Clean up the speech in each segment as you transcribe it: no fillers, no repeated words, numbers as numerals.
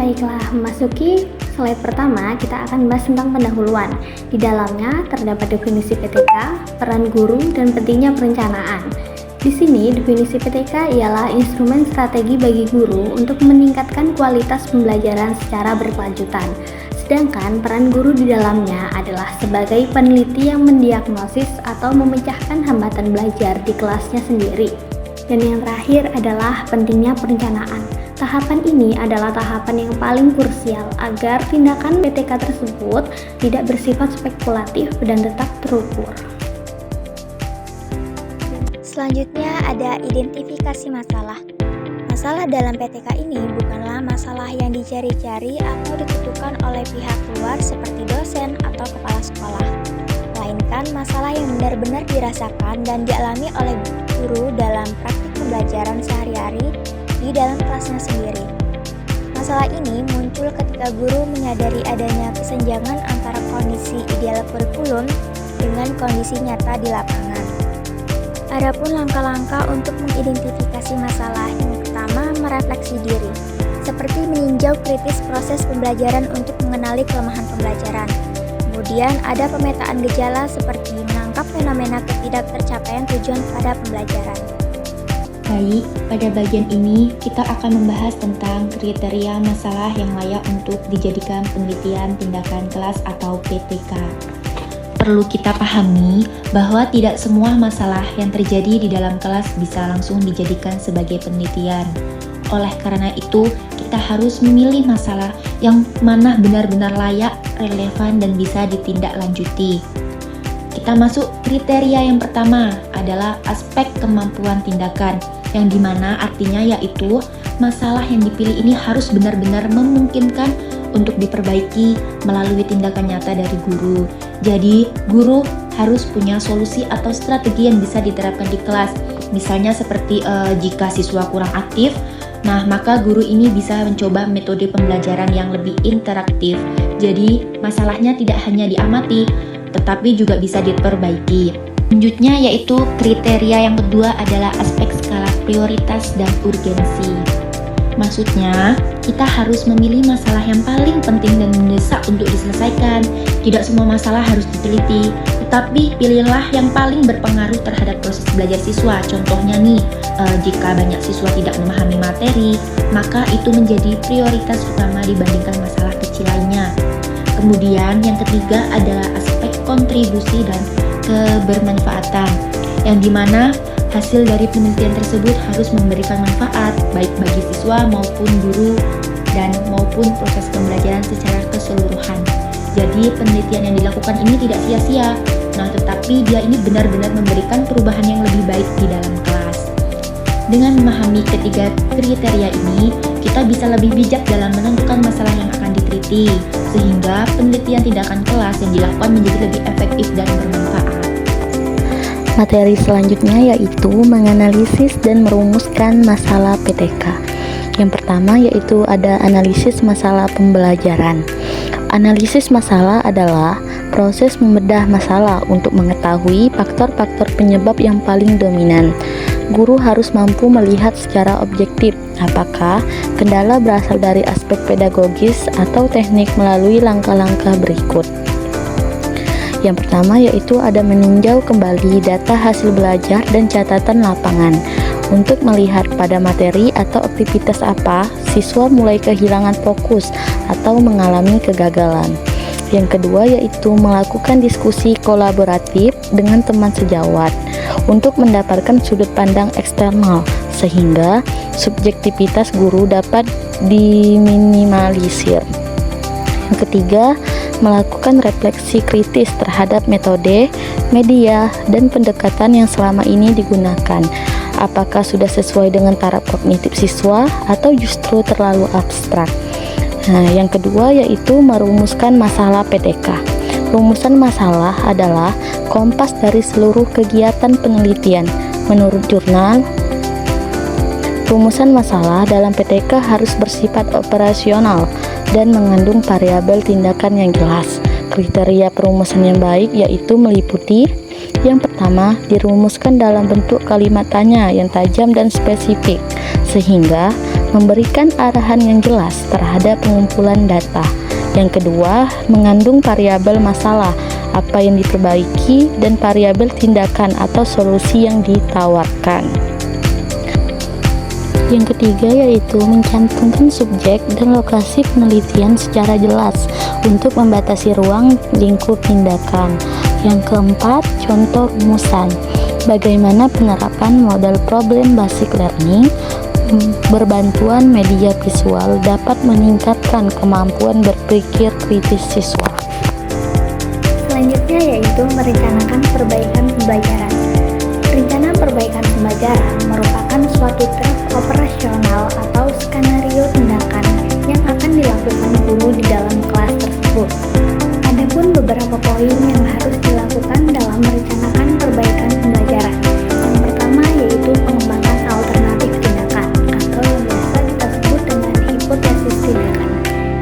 Baiklah, memasuki slide pertama, kita akan membahas tentang pendahuluan. Di dalamnya terdapat definisi PTK, peran guru, dan pentingnya perencanaan. Di sini, definisi PTK ialah instrumen strategi bagi guru untuk meningkatkan kualitas pembelajaran secara berkelanjutan. Sedangkan peran guru di dalamnya adalah sebagai peneliti yang mendiagnosis atau memecahkan hambatan belajar di kelasnya sendiri. Dan yang terakhir adalah pentingnya perencanaan. Tahapan ini adalah tahapan yang paling krusial agar tindakan PTK tersebut tidak bersifat spekulatif dan tetap terukur. Selanjutnya ada identifikasi masalah. Masalah dalam PTK ini bukanlah masalah yang dicari-cari atau ditentukan oleh pihak luar seperti dosen atau kepala sekolah, melainkan masalah yang benar-benar dirasakan dan dialami oleh guru dalam praktik pembelajaran sehari-hari di dalam kelasnya sendiri. Masalah ini muncul ketika guru menyadari adanya kesenjangan antara kondisi ideal kurikulum dengan kondisi nyata di lapangan. Adapun langkah-langkah untuk mengidentifikasi masalah, yang pertama merefleksi diri, seperti meninjau kritis proses pembelajaran untuk mengenali kelemahan pembelajaran. Kemudian ada pemetaan gejala seperti menangkap fenomena ketidaktercapaian tujuan pada pembelajaran. Baik, pada bagian ini kita akan membahas tentang kriteria masalah yang layak untuk dijadikan penelitian tindakan kelas atau PTK. Perlu kita pahami bahwa tidak semua masalah yang terjadi di dalam kelas bisa langsung dijadikan sebagai penelitian. Oleh karena itu, kita harus memilih masalah yang mana benar-benar layak, relevan, dan bisa ditindaklanjuti. Kita masuk kriteria yang pertama adalah aspek kemampuan tindakan, yang dimana artinya yaitu masalah yang dipilih ini harus benar-benar memungkinkan untuk diperbaiki melalui tindakan nyata dari guru. Jadi, guru harus punya solusi atau strategi yang bisa diterapkan di kelas. Misalnya seperti jika siswa kurang aktif, nah maka guru ini bisa mencoba metode pembelajaran yang lebih interaktif. Jadi, masalahnya tidak hanya diamati, tetapi juga bisa diperbaiki. Selanjutnya yaitu kriteria yang kedua adalah aspek skala prioritas dan urgensi. Maksudnya, kita harus memilih masalah yang paling penting dan mendesak untuk diselesaikan. Tidak semua masalah harus diteliti, tetapi pilihlah yang paling berpengaruh terhadap proses belajar siswa. Contohnya nih, jika banyak siswa tidak memahami materi, maka itu menjadi prioritas utama dibandingkan masalah kecil lainnya. Kemudian yang ketiga adalah aspek kontribusi dan kebermanfaatan, yang dimana hasil dari penelitian tersebut harus memberikan manfaat baik bagi siswa maupun guru dan maupun proses pembelajaran secara keseluruhan. Jadi penelitian yang dilakukan ini tidak sia-sia, tetapi dia ini benar-benar memberikan perubahan yang lebih baik di dalam kelas. Dengan memahami ketiga kriteria ini, kita bisa lebih bijak dalam menentukan masalah yang akan diteliti, sehingga penelitian tindakan kelas yang dilakukan menjadi lebih efektif dan bermanfaat. Materi selanjutnya yaitu menganalisis dan merumuskan masalah PTK. Yang pertama yaitu ada analisis masalah pembelajaran. Analisis masalah adalah proses membedah masalah untuk mengetahui faktor-faktor penyebab yang paling dominan. Guru harus mampu melihat secara objektif apakah kendala berasal dari aspek pedagogis atau teknik melalui langkah-langkah berikut. Yang pertama yaitu ada meninjau kembali data hasil belajar dan catatan lapangan untuk melihat pada materi atau aktivitas apa siswa mulai kehilangan fokus atau mengalami kegagalan. Yang kedua yaitu melakukan diskusi kolaboratif dengan teman sejawat untuk mendapatkan sudut pandang eksternal sehingga subjektivitas guru dapat diminimalisir. Yang ketiga, melakukan refleksi kritis terhadap metode, media, dan pendekatan yang selama ini digunakan. Apakah sudah sesuai dengan taraf kognitif siswa atau justru terlalu abstrak? Nah, yang kedua yaitu merumuskan masalah PTK. Rumusan masalah adalah kompas dari seluruh kegiatan penelitian. Menurut jurnal, rumusan masalah dalam PTK harus bersifat operasional dan mengandung variabel tindakan yang jelas. Kriteria perumusan yang baik yaitu meliputi: yang pertama, dirumuskan dalam bentuk kalimat tanya yang tajam dan spesifik, sehingga memberikan arahan yang jelas terhadap pengumpulan data. Yang kedua, mengandung variabel masalah, apa yang diperbaiki, dan variabel tindakan atau solusi yang ditawarkan. Yang ketiga yaitu mencantumkan subjek dan lokasi penelitian secara jelas untuk membatasi ruang lingkup tindakan. Yang keempat, contoh rumusan. Bagaimana penerapan model problem basic learning berbantuan media visual dapat meningkatkan kemampuan berpikir kritis siswa. Selanjutnya yaitu merencanakan perbaikan pembelajaran. Rencana perbaikan pembelajaran merupakan suatu draft operasional atau skenario tindakan yang akan dilakukan guru di dalam kelas tersebut. Adapun beberapa poin yang harus dilakukan dalam merencanakan perbaikan pembelajaran. Yang pertama yaitu pengembangan alternatif tindakan atau yang biasa kita sebut dengan hipotesis tindakan.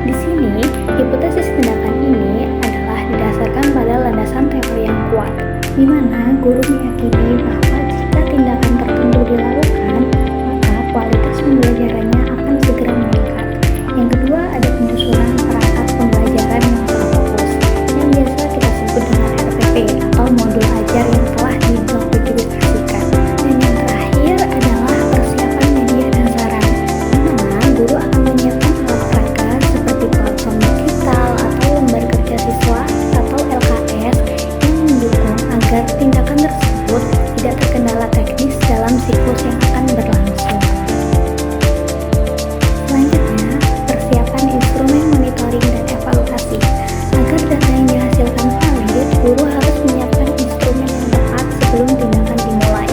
Di sini, hipotesis tindakan ini adalah didasarkan pada landasan teori yang kuat, di mana guru meyakini bahwa jika tindakan tertentu dilakukan, maka kualitas pembelajarannya akan segera meningkat. Yang kedua ada penyusunan perangkat pembelajaran yang terfokus, yang biasa kita sebut dengan RPP atau modul ajar yang telah diimplementasikan. Dan yang terakhir adalah persiapan media dan saran, di mana guru akan menyiapkan alat perangkat seperti platform digital atau lembar kerja siswa atau LKS yang mendukung agar tindakan tersebut tidak terkendala teknis dalam siklus yang akan berlangsung. Selanjutnya, persiapan instrumen monitoring dan evaluasi. Agar data yang dihasilkan valid, guru harus menyiapkan instrumen yang tepat sebelum tindakan dimulai.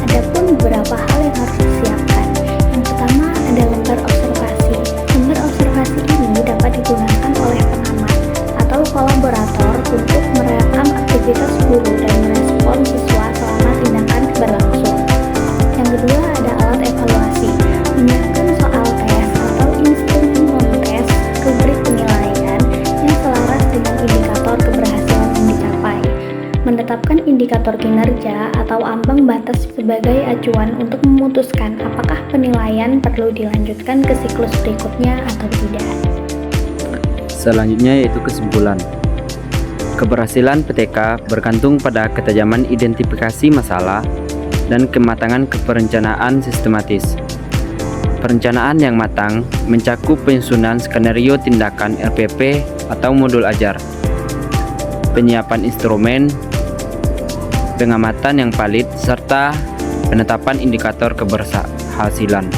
Adapun beberapa hal yang harus disiapkan. Yang pertama ada lembar observasi. Lembar observasi ini dapat digunakan oleh pengamat atau kolaborator untuk merekam aktivitas guru dan merespon siswa selama tindakan berlangsung. Yang kedua ada alat evaluasi, menyiapkan soal tes atau instrumen memtes rubrik penilaian yang selaras dengan indikator keberhasilan yang dicapai. Menetapkan indikator kinerja atau ambang batas sebagai acuan untuk memutuskan apakah penilaian perlu dilanjutkan ke siklus berikutnya atau tidak. Selanjutnya yaitu kesimpulan. Keberhasilan PTK bergantung pada ketajaman identifikasi masalah dan kematangan perencanaan sistematis. Perencanaan yang matang mencakup penyusunan skenario tindakan RPP atau modul ajar, penyiapan instrumen, pengamatan yang valid, serta penetapan indikator keberhasilan.